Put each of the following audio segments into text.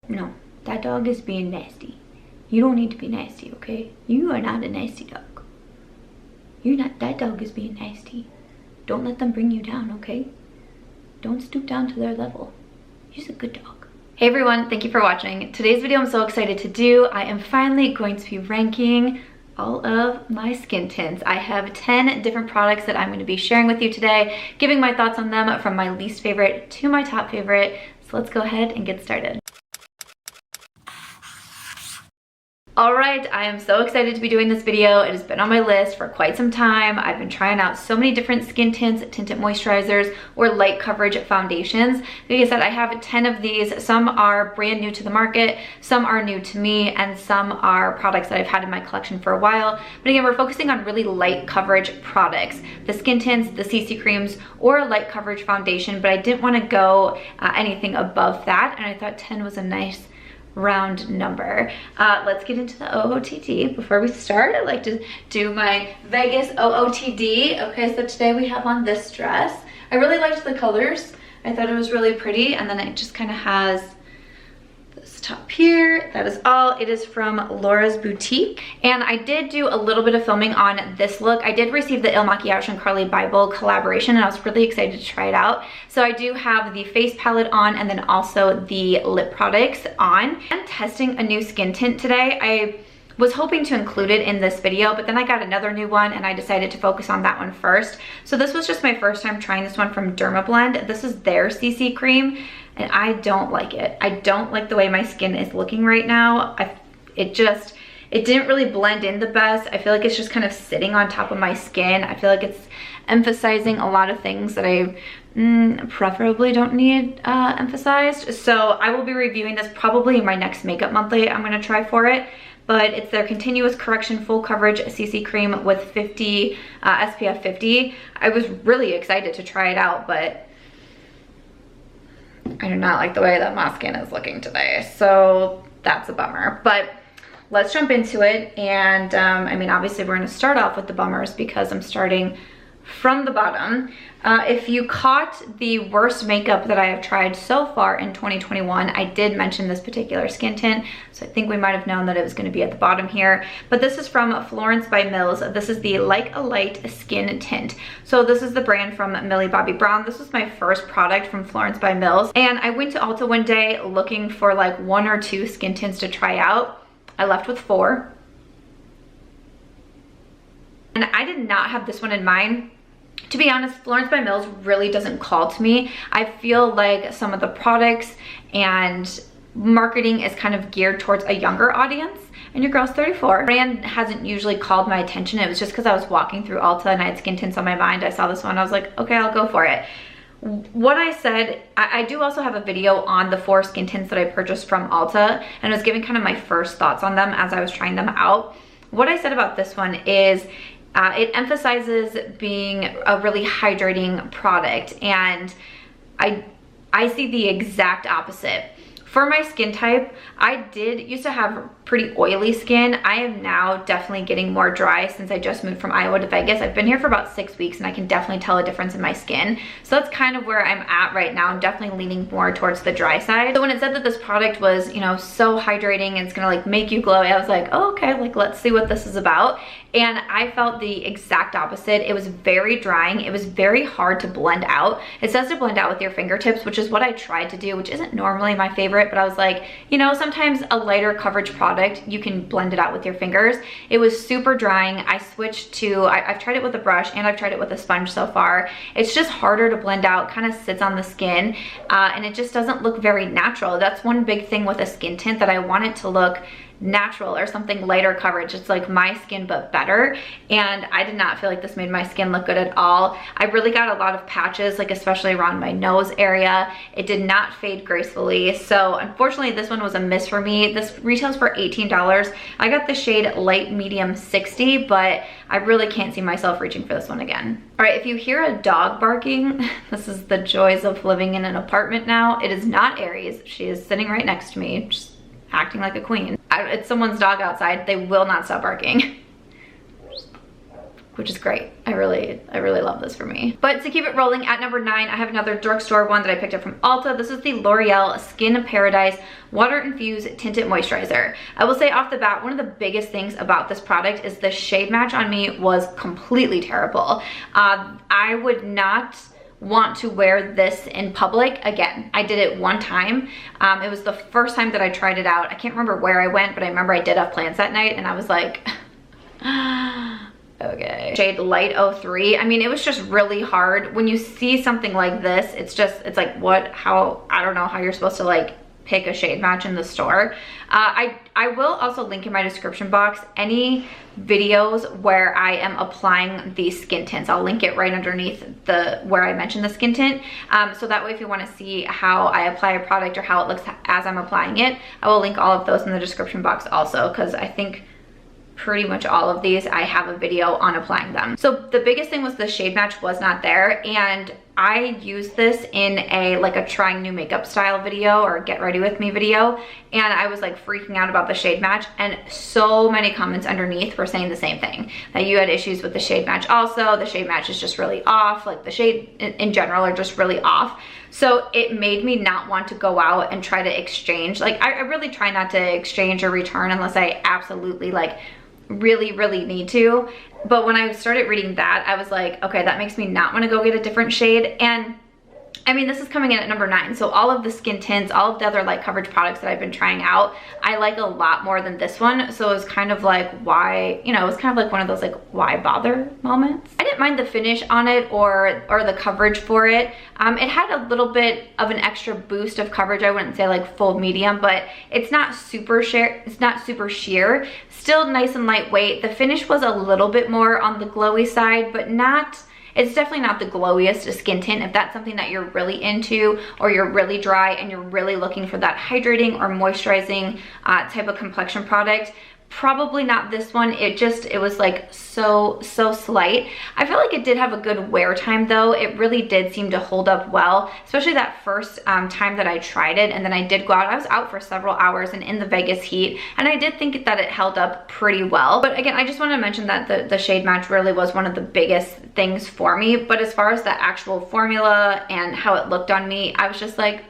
No, that dog is being nasty. You don't need to be nasty, okay? You are not a nasty dog. You're not, that dog is being nasty. Don't let them bring you down, okay? Don't stoop down to their level. She's a good dog. Hey everyone, thank you for watching. Today's video I'm so excited to do. I am finally going to be ranking all of my skin tints. I have 10 different products that I'm going to be sharing with you today, giving my thoughts on them from my least favorite to my top favorite. So let's go ahead and get started. Alright, I am so excited to be doing this video. It has been on my list for quite some time. I've been trying out so many different skin tints, tinted moisturizers, or light coverage foundations. Like I said, I have 10 of these. Some are brand new to the market, some are new to me, and some are products that I've had in my collection for a while. But again, we're focusing on really light coverage products. The skin tints, the CC creams, or a light coverage foundation, but I didn't want to go anything above that, and I thought 10 was a nice round number. Let's get into the OOTD. Before we start, I'd like to do my Vegas OOTD. Okay, so today we have on this dress. I really liked the colors. I thought it was really pretty, and then it just kind of has this top here. That is all. It is from Laura's Boutique, and I did do a little bit of filming on this look. I did receive the Makiage and Carli Bybel collaboration, and I was really excited to try it out. So I do have the face palette on, and then also the lip products on. I'm testing a new skin tint today. I was hoping to include it in this video, but then I got another new one and I decided to focus on that one first. So this was just my first time trying this one from Dermblend. This is their CC Cream, and I don't like it. I don't like the way my skin is looking right now. It didn't really blend in the best. I feel like it's just kind of sitting on top of my skin. I feel like it's emphasizing a lot of things that I preferably don't need emphasized. So I will be reviewing this probably in my next makeup monthly I'm gonna try for it. But it's their Continuous Correction Full Coverage CC Cream with 50 SPF 50. I was really excited to try it out, but I do not like the way that my skin is looking today. So that's a bummer. But let's jump into it. And I mean, obviously we're gonna start off with the bummers because I'm starting from the bottom. If you caught the worst makeup that I have tried so far in 2021, I did mention this particular skin tint, so I think we might have known that it was going to be at the bottom here. But this is from Florence by Mills. This is the Like a Light Skin Tint. So this is the brand from Millie Bobby Brown. This was my first product from Florence by Mills, and I went to Ulta one day looking for like 1 or 2 skin tints to try out. I left with 4. And I did not have this one in mind. To be honest, Florence by Mills really doesn't call to me. I feel like some of the products and marketing is kind of geared towards a younger audience, and your girl's 34. Brand hasn't usually called my attention. It was just because I was walking through Ulta and I had skin tints on my mind. I saw this one, I was like, okay, I'll go for it. What I said, I do also have a video on the 4 skin tints that I purchased from Ulta, and I was giving kind of my first thoughts on them as I was trying them out. What I said about this one is, it emphasizes being a really hydrating product, and I see the exact opposite. For my skin type, I used to have pretty oily skin. I am now definitely getting more dry since I just moved from Iowa to Vegas. I've been here for about 6 weeks, and I can definitely tell a difference in my skin. So that's kind of where I'm at right now. I'm definitely leaning more towards the dry side. So when it said that this product was, you know, so hydrating and it's gonna like make you glow, I was like, oh, okay, like let's see what this is about. And I felt the exact opposite. It was very drying. It was very hard to blend out. It says to blend out with your fingertips, which is what I tried to do, which isn't normally my favorite, but I was like, you know, sometimes a lighter coverage product, you can blend it out with your fingers. It was super drying. I switched to, I've tried it with a brush and I've tried it with a sponge so far. It's just harder to blend out, kind of sits on the skin, and it just doesn't look very natural. That's one big thing with a skin tint, that I want it to look natural or something lighter coverage. It's like my skin but better, and I did not feel like this made my skin look good at all. I really got a lot of patches, like especially around my nose area. It did not fade gracefully, so unfortunately this one was a miss for me. This retails for $18. I got the shade light medium 60, but I really can't see myself reaching for this one again. All right, if you hear a dog barking, this is the joys of living in an apartment now. It is not Aries. She is sitting right next to me, just acting like a queen. It's someone's dog outside. They will not stop barking. which is great. I really love this for me. But to keep it rolling, at number 9, I have another drugstore one that I picked up from Ulta. This is the L'Oreal Skin Paradise Water Infused Tinted Moisturizer. I will say off the bat, one of the biggest things about this product is the shade match on me was completely terrible. I would not want to wear this in public again. I did it one time. It was the first time that I tried it out. I can't remember where I went, but I remember I did have plans that night and I was like, okay. Shade Light 03. I mean, it was just really hard. When you see something like this, it's like, what, how, I don't know how you're supposed to like pick a shade match in the store. I will also link in my description box any videos where I am applying these skin tints. I'll link it right underneath where I mentioned the skin tint. So that way if you want to see how I apply a product or how it looks as I'm applying it, I will link all of those in the description box also, because I think pretty much all of these I have a video on applying them. So the biggest thing was the shade match was not there, and I used this in a trying new makeup style video or get ready with me video, and I was like freaking out about the shade match, and so many comments underneath were saying the same thing, that you had issues with the shade match also. The shade match is just really off, like the shade in general are just really off. So it made me not want to go out and try to exchange. Like I really try not to exchange or return unless I absolutely like really need to. But when I started reading that, I was like, okay, that makes me not want to go get a different shade. And I mean, this is coming in at number 9. So all of the skin tints, all of the other light coverage products that I've been trying out, I like a lot more than this one. So it was kind of like, why, you know, it was kind of like one of those like, why bother moments. I didn't mind the finish on it or the coverage for it. It had a little bit of an extra boost of coverage. I wouldn't say like full medium, but it's not super sheer. It's not super sheer. Still nice and lightweight. The finish was a little bit more on the glowy side, but not, it's definitely not the glowiest skin tint. If that's something that you're really into, or you're really dry and you're really looking for that hydrating or moisturizing type of complexion product, probably not this one. It was like so slight. I feel like it did have a good wear time though. It really did seem to hold up well, especially that first time that I tried it, and then I did go out. I was out for several hours and in the Vegas heat, and I did think that it held up pretty well. But again, I just want to mention that the shade match really was one of the biggest things for me. But as far as the actual formula and how it looked on me, I was just like,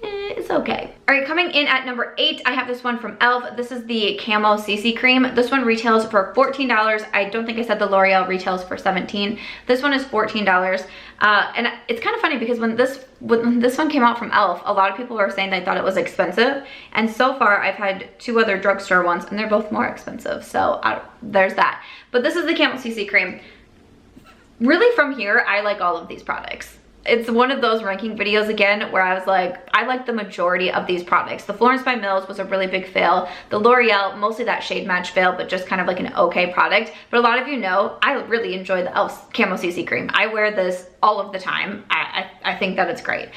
it's okay. All right, coming in at number 8, I have this one from e.l.f. This is the Camo CC Cream. This one retails for $14. I don't think I said the L'Oreal retails for $17. This one is $14. And it's kind of funny because when this one came out from e.l.f., a lot of people were saying they thought it was expensive. And so far, I've had 2 other drugstore ones, and they're both more expensive. So there's that. But this is the Camo CC Cream. Really, from here, I like all of these products. It's one of those ranking videos again where I was like, I like the majority of these products. The Florence by Mills was a really big fail. The L'Oreal, mostly that shade match fail, but just kind of like an okay product. But a lot of you know, I really enjoy the e.l.f. Camo CC Cream. I wear this all of the time. I think that it's great.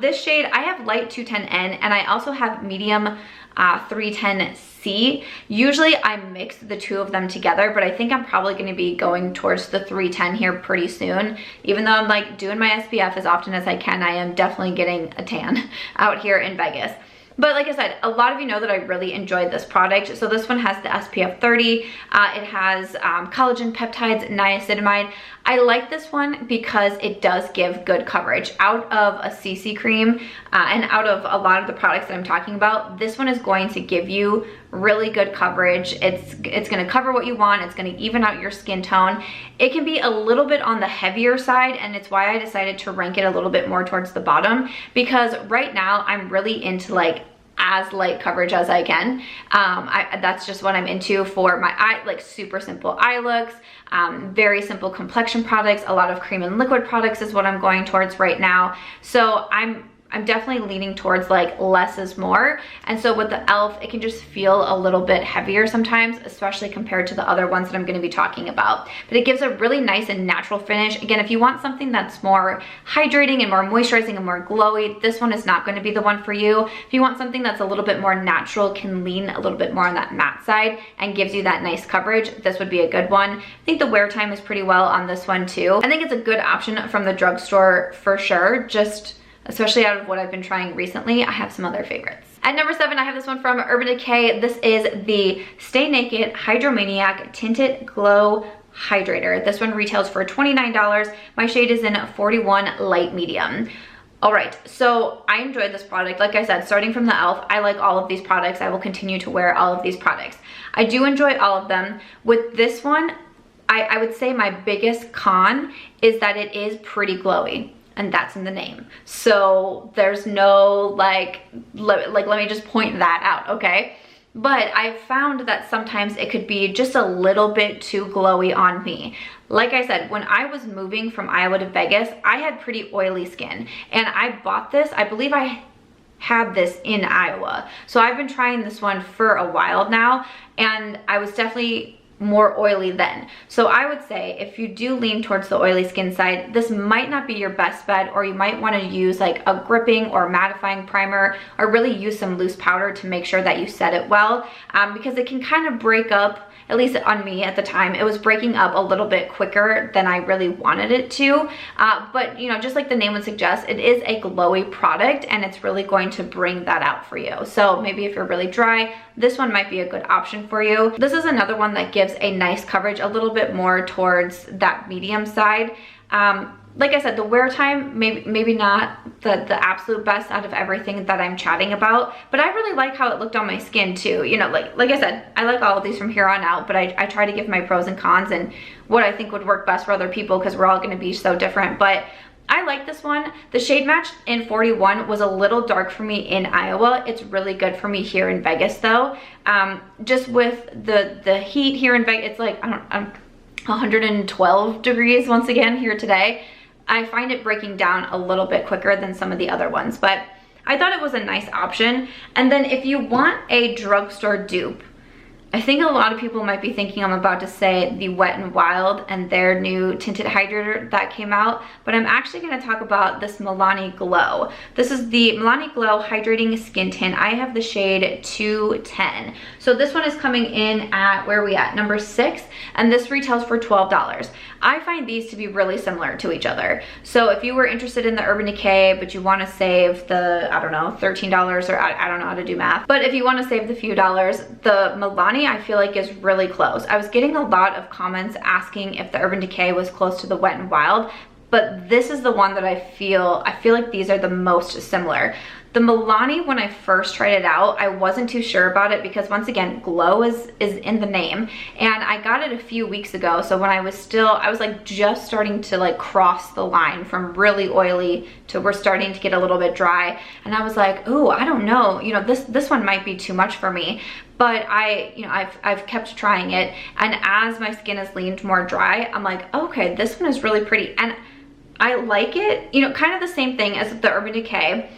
This shade, I have light 210N, and I also have medium 310C. Usually I mix the 2 of them together, but I think I'm probably going to be going towards the 310 here pretty soon. Even though I'm like doing my SPF as often as I can, I am definitely getting a tan out here in Vegas. But like I said, a lot of you know that I really enjoyed this product. So this one has the SPF 30. It has collagen peptides, niacinamide. I like this one because it does give good coverage. Out of a CC cream and out of a lot of the products that I'm talking about, this one is going to give you really good coverage. It's going to cover what you want. It's going to even out your skin tone. It can be a little bit on the heavier side, and it's why I decided to rank it a little bit more towards the bottom, because right now I'm really into like as light coverage as I can. That's just what I'm into for my eye, like super simple eye looks, very simple complexion products. A lot of cream and liquid products is what I'm going towards right now. So I'm definitely leaning towards like less is more. And so with the e.l.f., it can just feel a little bit heavier sometimes, especially compared to the other ones that I'm going to be talking about. But it gives a really nice and natural finish. Again, if you want something that's more hydrating and more moisturizing and more glowy, this one is not going to be the one for you. If you want something that's a little bit more natural, can lean a little bit more on that matte side and gives you that nice coverage, this would be a good one. I think the wear time is pretty well on this one too. I think it's a good option from the drugstore for sure. Just especially out of what I've been trying recently. I have some other favorites. At number 7, I have this one from Urban Decay. This is the Stay Naked Hydromaniac Tinted Glow Hydrator. This one retails for $29. My shade is in 41 Light Medium. All right, so I enjoyed this product. Like I said, starting from the e.l.f., I like all of these products. I will continue to wear all of these products. I do enjoy all of them. With this one, I would say my biggest con is that it is pretty glowy, and that's in the name. So there's no let me just point that out, okay? But I've found that sometimes it could be just a little bit too glowy on me. Like I said, when I was moving from Iowa to Vegas, I had pretty oily skin, and I bought this, I believe I had this in Iowa. So I've been trying this one for a while now, and I was definitely more oily then. So I would say if you do lean towards the oily skin side, this might not be your best bet, or you might want to use like a gripping or mattifying primer, or really use some loose powder to make sure that you set it well, because it can kind of break up. At least on me at the time, it was breaking up a little bit quicker than I really wanted it to. But you know, just like the name would suggest, it is a glowy product, and it's really going to bring that out for you. So maybe if you're really dry, this one might be a good option for you. This is another one that gives a nice coverage, a little bit more towards that medium side. Like I said, the wear time, maybe not the absolute best out of everything that I'm chatting about, but I really like how it looked on my skin too. You know, like I said, I like all of these from here on out, but I try to give my pros and cons and what I think would work best for other people, because we're all gonna be so different. But I like this one. The shade match in 41 was a little dark for me in Iowa. It's really good for me here in Vegas though. Just with the heat here in Vegas, it's like, I'm 112 degrees once again here today. I find it breaking down a little bit quicker than some of the other ones, but I thought it was a nice option. And then if you want a drugstore dupe, I think a lot of people might be thinking I'm about to say the Wet n Wild and their new tinted hydrator that came out, but I'm actually going to talk about this Milani Glow. This is the Milani Glow Hydrating Skin Tint. I have the shade 210. So this one is coming in at, where are we at? Number 6, and this retails for $12. I find these to be really similar to each other. So if you were interested in the Urban Decay, but you want to save the, I don't know, $13, or I don't know how to do math, but if you want to save the few dollars, the Milani I feel like is really close. I was getting a lot of comments asking if the Urban Decay was close to the Wet n Wild, but this is the one that I feel like these are the most similar. The Milani, when I first tried it out, I wasn't too sure about it because, once again, glow is in the name, and I got it a few weeks ago. So when I was like just starting to like cross the line from really oily to we're starting to get a little bit dry, and I was like, ooh, I don't know, you know, this one might be too much for me. But I've kept trying it, and as my skin has leaned more dry, I'm like, okay, this one is really pretty, and I like it. You know, kind of the same thing as the Urban Decay.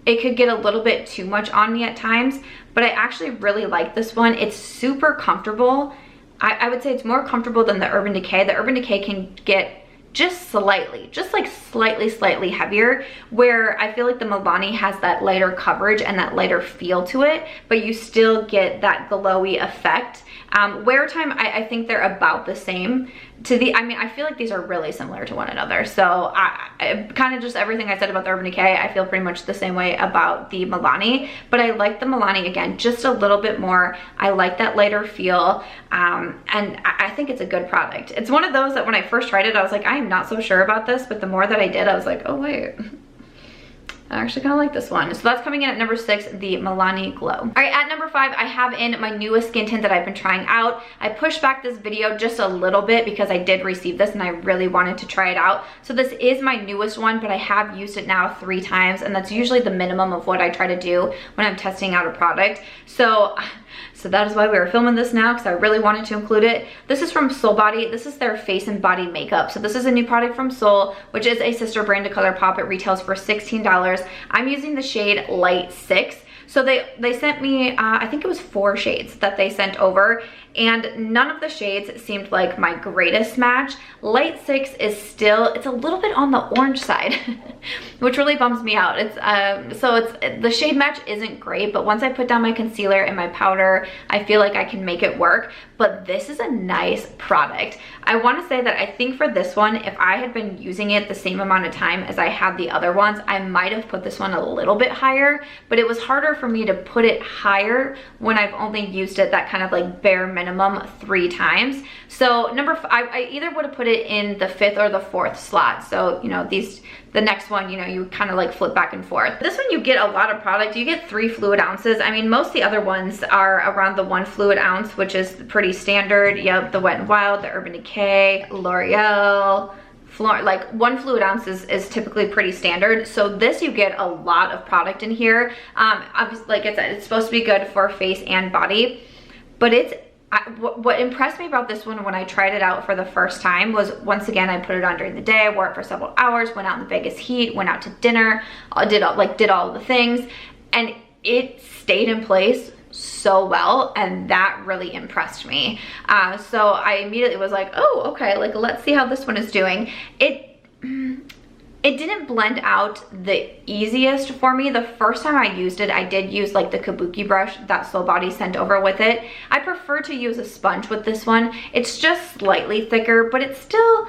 It could get a little bit too much on me at times, but I actually really like this one. It's super comfortable. I would say it's more comfortable than the Urban Decay. The Urban Decay can get just slightly, slightly heavier, where I feel like the Milani has that lighter coverage and that lighter feel to it, but you still get that glowy effect. Wear time, I think they're about the same. I feel like these are really similar to one another. So I kind of just everything I said about the Urban Decay, I feel pretty much the same way about the Milani, but I like the Milani again just a little bit more. I like that lighter feel, and I think it's a good product. It's one of those that when I first tried it, I was like, I am not so sure about this, but the more that I did, I was like, oh wait, I actually kind of like this one. So that's coming in at number 6, the Milani Glow. All right, at number 5, I have in my newest skin tint that I've been trying out. I pushed back this video just a little bit because I did receive this and I really wanted to try it out. So this is my newest one, but I have used it now 3 times, and that's usually the minimum of what I try to do when I'm testing out a product. So that is why we were filming this now, because I really wanted to include it. This is from Soul Body. This is their face and body makeup. So this is a new product from Soul, which is a sister brand to Colourpop. It retails for $16. I'm using the shade Light 6. So they sent me, I think it was 4 shades that they sent over, and none of the shades seemed like my greatest match. Light 6 is still, it's a little bit on the orange side, which really bums me out. The shade match isn't great, but once I put down my concealer and my powder, I feel like I can make it work. But this is a nice product. I want to say that I think for this one, if I had been using it the same amount of time as I had the other ones, I might have put this one a little bit higher, but it was harder for me to put it higher when I've only used it that kind of like bare minimum 3 times. So I either would have put it in the 5th or the 4th slot. So, you know, the next one, you know, you kind of like flip back and forth. This one you get a lot of product. You get 3 fluid ounces. I mean, most of the other ones are around the 1 fluid ounce, which is pretty standard. Yep, the Wet n Wild, the Urban Decay, L'Oreal, Florence, like 1 fluid ounce is typically pretty standard. So this, you get a lot of product in here. Obviously, like I said, it's supposed to be good for face and body, but what impressed me about this one when I tried it out for the first time was, once again, I put it on during the day, I wore it for several hours, went out in the Vegas heat, went out to dinner, did all the things, and it stayed in place so well, and that really impressed me. So I immediately was like, oh, okay, like let's see how this one is doing. It didn't blend out the easiest for me. The first time I used it, I did use like the kabuki brush that Soul Body sent over with it. I prefer to use a sponge with this one. It's just slightly thicker, but it's still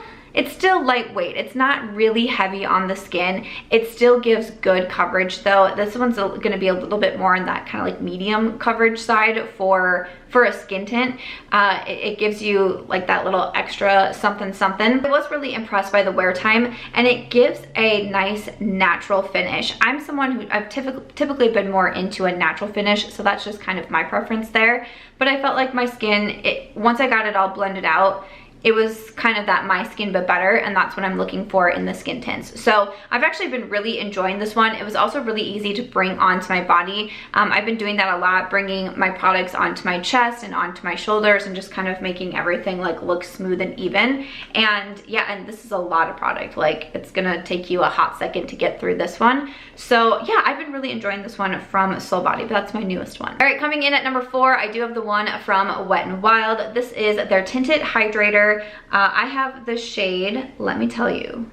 lightweight. It's not really heavy on the skin. It still gives good coverage though. This one's gonna be a little bit more on that kind of like medium coverage side for a skin tint. It gives you like that little extra something something. I was really impressed by the wear time, and it gives a nice natural finish. I'm someone who I've typically been more into a natural finish, so that's just kind of my preference there. But I felt like my skin, once I got it all blended out, it was kind of that my skin but better, and that's what I'm looking for in the skin tints. So I've actually been really enjoying this one. It was also really easy to bring onto my body. I've been doing that a lot, bringing my products onto my chest and onto my shoulders and just kind of making everything like look smooth and even. And yeah, and this is a lot of product. Like, it's gonna take you a hot second to get through this one. So yeah, I've been really enjoying this one from Soul Body, but that's my newest one. All right, coming in at number 4, I do have the one from Wet n Wild. This is their Tinted Hydrator. I have the shade, let me tell you.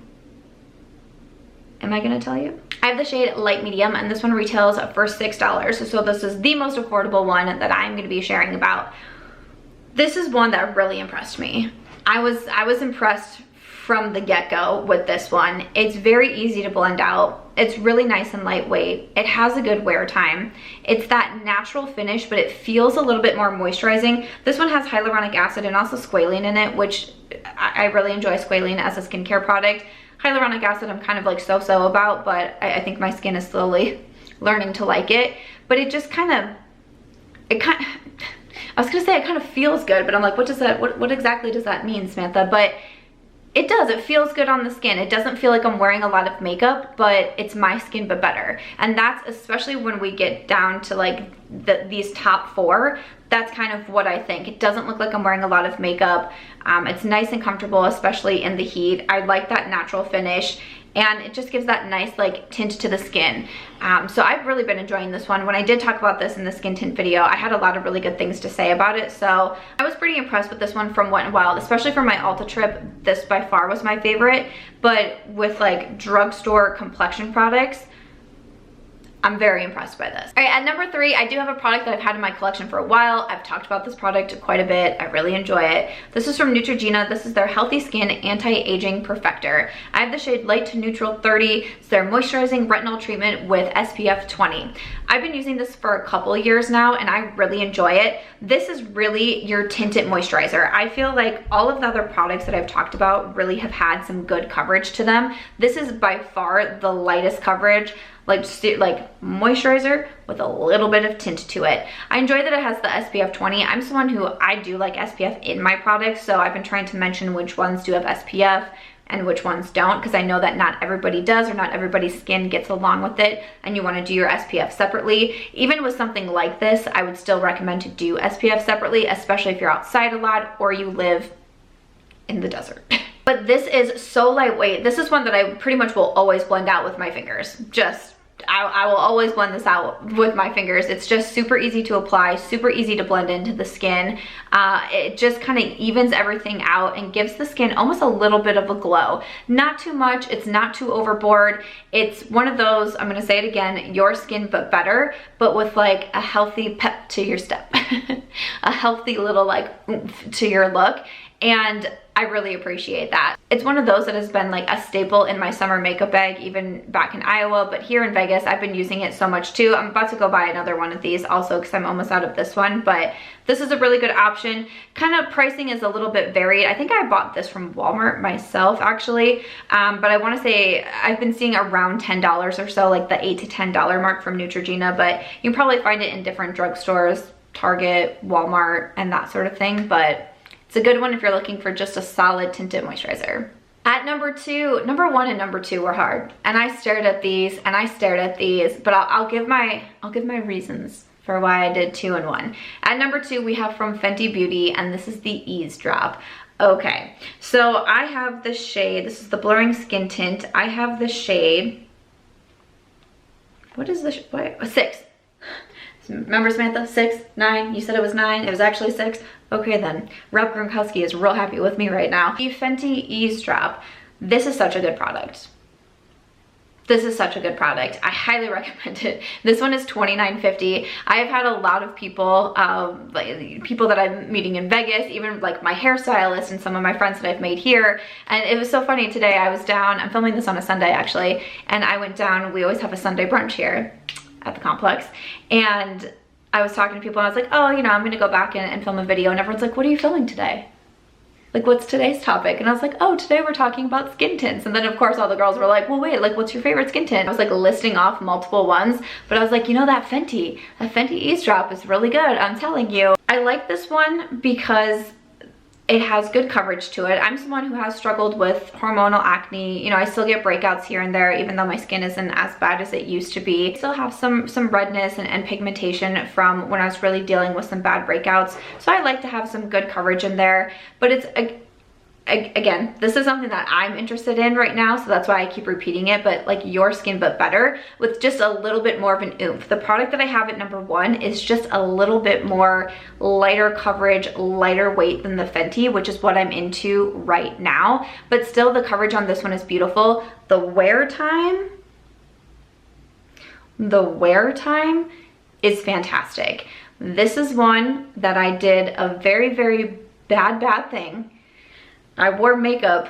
Am I gonna tell you? I have the shade Light Medium, and this one retails for $6. So this is the most affordable one that I'm gonna be sharing about. This is one that really impressed me. I was impressed from the get-go with this one. It's very easy to blend out. It's really nice and lightweight. It has a good wear time. It's that natural finish, but it feels a little bit more moisturizing. This one has hyaluronic acid and also squalene in it, which I really enjoy squalene as a skincare product. Hyaluronic acid I'm kind of like so-so about, but I think my skin is slowly learning to like it. But it just I was gonna say it kind of feels good, but I'm like, what exactly does that mean, Samantha? But it does, it feels good on the skin. It doesn't feel like I'm wearing a lot of makeup, but it's my skin but better. And that's especially when we get down to like these top 4, that's kind of what I think. It doesn't look like I'm wearing a lot of makeup. It's nice and comfortable, especially in the heat. I like that natural finish, and it just gives that nice like tint to the skin. So I've really been enjoying this one. When I did talk about this in the skin tint video, I had a lot of really good things to say about it. So I was pretty impressed with this one from Wet n Wild, especially for my Ulta trip. This by far was my favorite, but with like drugstore complexion products, I'm very impressed by this. All right, at number 3, I do have a product that I've had in my collection for a while. I've talked about this product quite a bit. I really enjoy it. This is from Neutrogena. This is their Healthy Skin Anti-Aging Perfector. I have the shade Light to Neutral 30. It's their moisturizing retinol treatment with SPF 20. I've been using this for a couple of years now, and I really enjoy it. This is really your tinted moisturizer. I feel like all of the other products that I've talked about really have had some good coverage to them. This is by far the lightest coverage, like moisturizer with a little bit of tint to it. I enjoy that it has the SPF 20. I'm someone who I do like SPF in my products, so I've been trying to mention which ones do have SPF and which ones don't, because I know that not everybody does, or not everybody's skin gets along with it, and you want to do your SPF separately. Even with something like this, I would still recommend to do SPF separately, especially if you're outside a lot or you live in the desert. But this is so lightweight. This is one that I pretty much will always blend out with my fingers. Just I will always blend this out with my fingers. It's just super easy to apply, super easy to blend into the skin. It just kind of evens everything out and gives the skin almost a little bit of a glow. Not too much, it's not too overboard. It's one of those, I'm gonna say it again, your skin but better, but with like a healthy pep to your step. A healthy little like oomph to your look. And I really appreciate that. It's one of those that has been like a staple in my summer makeup bag, even back in Iowa, but here in Vegas, I've been using it so much too. I'm about to go buy another one of these also because I'm almost out of this one, but this is a really good option. Kind of pricing is a little bit varied. I think I bought this from Walmart myself actually, but I wanna say I've been seeing around $10 or so, like the $8 to $10 mark from Neutrogena, but you can probably find it in different drugstores, Target, Walmart, and that sort of thing, but it's a good one if you're looking for just a solid tinted moisturizer. At number one and number two were hard, and I stared at these and I stared at these, but I'll give my reasons for why I did 2 and 1. At number 2, we have from Fenty Beauty, and this is the Eaze drop. Okay, so I have the shade. This is the blurring skin tint. I have the shade. What is the what? 6. Remember, Samantha? 6, 9. You said it was 9. It was actually 6. Okay then. Rob Gronkowski is real happy with me right now. The Fenty Eaze drop. This is such a good product. This is such a good product. I highly recommend it. This one is $29.50. I've had a lot of people, like people that I'm meeting in Vegas, even like my hairstylist and some of my friends that I've made here. And it was so funny today. I was down, I'm filming this on a Sunday actually, and I went down, we always have a Sunday brunch here at the complex, and I was talking to people and I was like, oh, you know, I'm gonna go back and film a video, and everyone's like, what are you filming today? Like, what's today's topic? And I was like, oh, today we're talking about skin tints. And then of course all the girls were like, well, wait, like, what's your favorite skin tint? I was like listing off multiple ones, but I was like, you know, that Fenty Eaze drop is really good, I'm telling you. I like this one because it has good coverage to it. I'm someone who has struggled with hormonal acne. You know, I still get breakouts here and there, even though my skin isn't as bad as it used to be. I still have some redness and pigmentation from when I was really dealing with some bad breakouts. So I like to have some good coverage in there, but it's again, this is something that I'm interested in right now, so that's why I keep repeating it, but like your skin but better with just a little bit more of an oomph. The product that I have at number 1 is just a little bit more lighter coverage, lighter weight than the Fenty, which is what I'm into right now, but still the coverage on this one is beautiful. The wear time is fantastic. This is one that I did a very, very bad thing. I wore makeup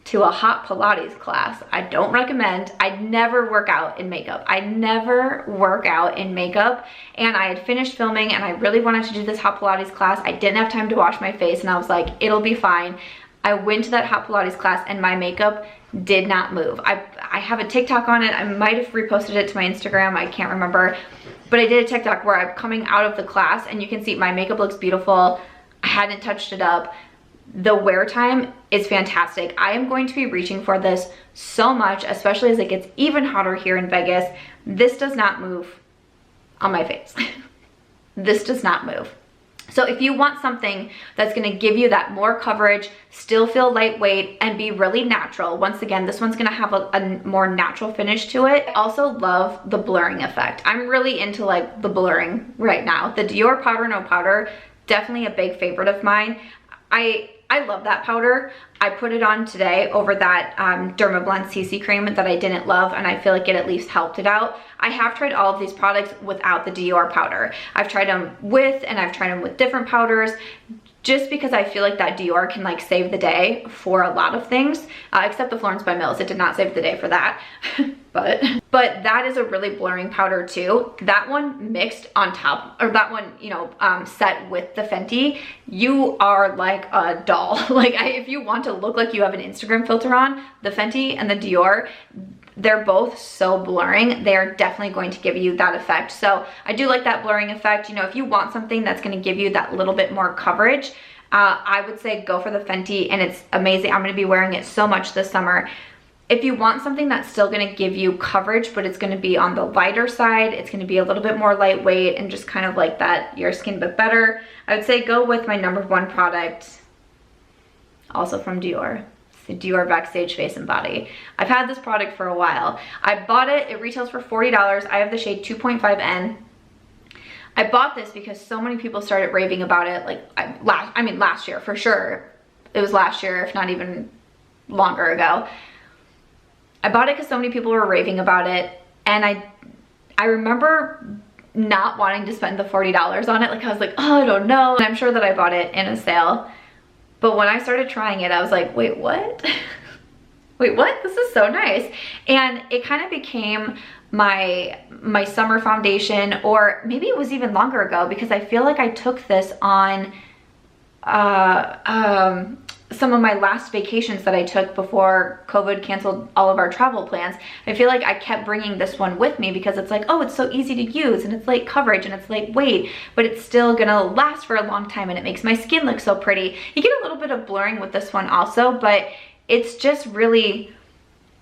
to a hot Pilates class. I don't recommend. I never work out in makeup. I never work out in makeup, and I had finished filming and I really wanted to do this hot Pilates class. I didn't have time to wash my face and I was like, it'll be fine. I went to that hot Pilates class and my makeup did not move. I have a TikTok on it. I might have reposted it to my Instagram. I can't remember, but I did a TikTok where I'm coming out of the class and you can see my makeup looks beautiful. I hadn't touched it up. The wear time is fantastic. I am going to be reaching for this so much, especially as it gets even hotter here in Vegas. This does not move on my face. This does not move. So if you want something that's gonna give you that more coverage, still feel lightweight, and be really natural, once again, this one's gonna have a more natural finish to it. I also love the blurring effect. I'm really into like the blurring right now. The Dior Powder No Powder, definitely a big favorite of mine. I love that powder. I put it on today over that Dermblend CC Cream that I didn't love, and I feel like it at least helped it out. I have tried all of these products without the Dior powder. I've tried them with, and I've tried them with different powders, just because I feel like that Dior can like save the day for a lot of things, except the Florence by Mills. It did not save the day for that, but that is a really blurring powder too. That one mixed on top, or that one, you know, set with the Fenty, you are like a doll. Like if you want to look like you have an Instagram filter on, the Fenty and the Dior, they're both so blurring. They're definitely going to give you that effect. So I do like that blurring effect. You know, if you want something that's going to give you that little bit more coverage, I would say go for the Fenty, and it's amazing. I'm going to be wearing it so much this summer. If you want something that's still going to give you coverage, but it's going to be on the lighter side, it's going to be a little bit more lightweight and just kind of like that your skin but better, I would say go with my number 1 product, also from Dior, the Dior Backstage Face and Body. I've had this product for a while. I bought it, it retails for $40. I have the shade 2.5N. I bought this because so many people started raving about it, like last year for sure. It was last year, if not even longer ago. I bought it because so many people were raving about it, and I remember not wanting to spend the $40 on it. Like I was like, oh, I don't know. And I'm sure that I bought it in a sale. But when I started trying it, I was like, wait, what? Wait, what? This is so nice. And it kind of became my summer foundation, or maybe it was even longer ago, because I feel like I took this on some of my last vacations that I took before COVID canceled all of our travel plans. I feel like I kept bringing this one with me because it's like, oh, it's so easy to use and it's light coverage and it's lightweight, but it's still gonna last for a long time and it makes my skin look so pretty. You get a little bit of blurring with this one also, but it's just really,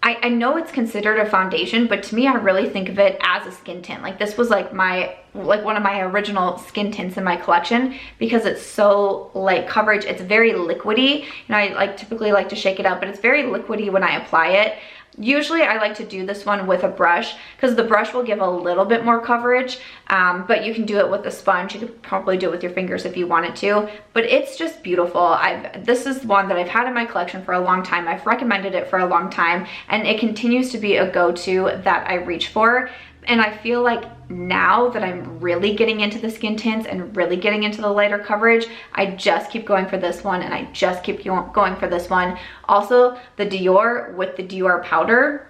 I know it's considered a foundation, but to me, I really think of it as a skin tint. Like this was like one of my original skin tints in my collection because it's so light coverage. It's very liquidy. You know, I typically like to shake it up, but it's very liquidy when I apply it. Usually I like to do this one with a brush because the brush will give a little bit more coverage, but you can do it with a sponge. You could probably do it with your fingers if you wanted to, but it's just beautiful. This is one that I've had in my collection for a long time. I've recommended it for a long time, and it continues to be a go-to that I reach for. And I feel like now that I'm really getting into the skin tints and really getting into the lighter coverage, I just keep going for this one, and I just keep going for this one. Also, the Dior with the Dior powder,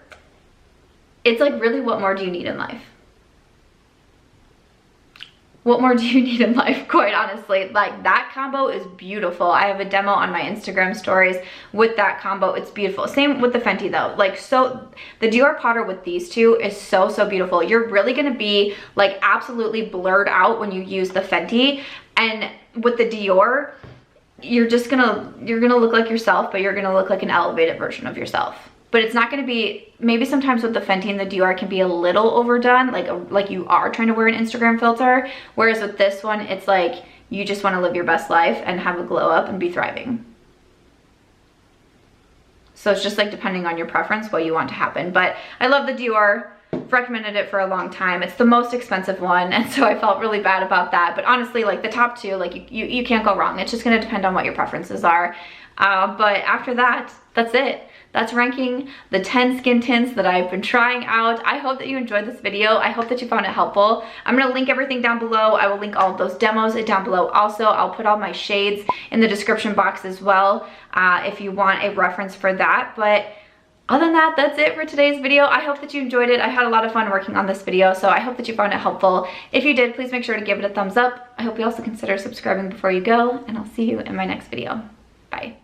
it's like, really, what more do you need in life? What more do you need in life, quite honestly? Like, that combo is beautiful. I have a demo on my Instagram stories with that combo. It's beautiful. Same with the Fenty though. Like, so the Dior powder with these two is so, so beautiful. You're really gonna be like absolutely blurred out when you use the Fenty, and with the Dior, you're gonna look like yourself, but you're gonna look like an elevated version of yourself. But it's not gonna be, maybe sometimes with the Fenty and the Dior can be a little overdone, like you are trying to wear an Instagram filter. Whereas with this one, it's like, you just wanna live your best life and have a glow up and be thriving. So it's just like depending on your preference, what you want to happen. But I love the Dior, recommended it for a long time. It's the most expensive one, and so I felt really bad about that. But honestly, like the top two, like you can't go wrong. It's just gonna depend on what your preferences are. But after that, that's it. That's ranking the 10 skin tints that I've been trying out. I hope that you enjoyed this video. I hope that you found it helpful. I'm gonna link everything down below. I will link all of those demos down below also. I'll put all my shades in the description box as well if you want a reference for that. But other than that, that's it for today's video. I hope that you enjoyed it. I had a lot of fun working on this video, so I hope that you found it helpful. If you did, please make sure to give it a thumbs up. I hope you also consider subscribing before you go, and I'll see you in my next video. Bye.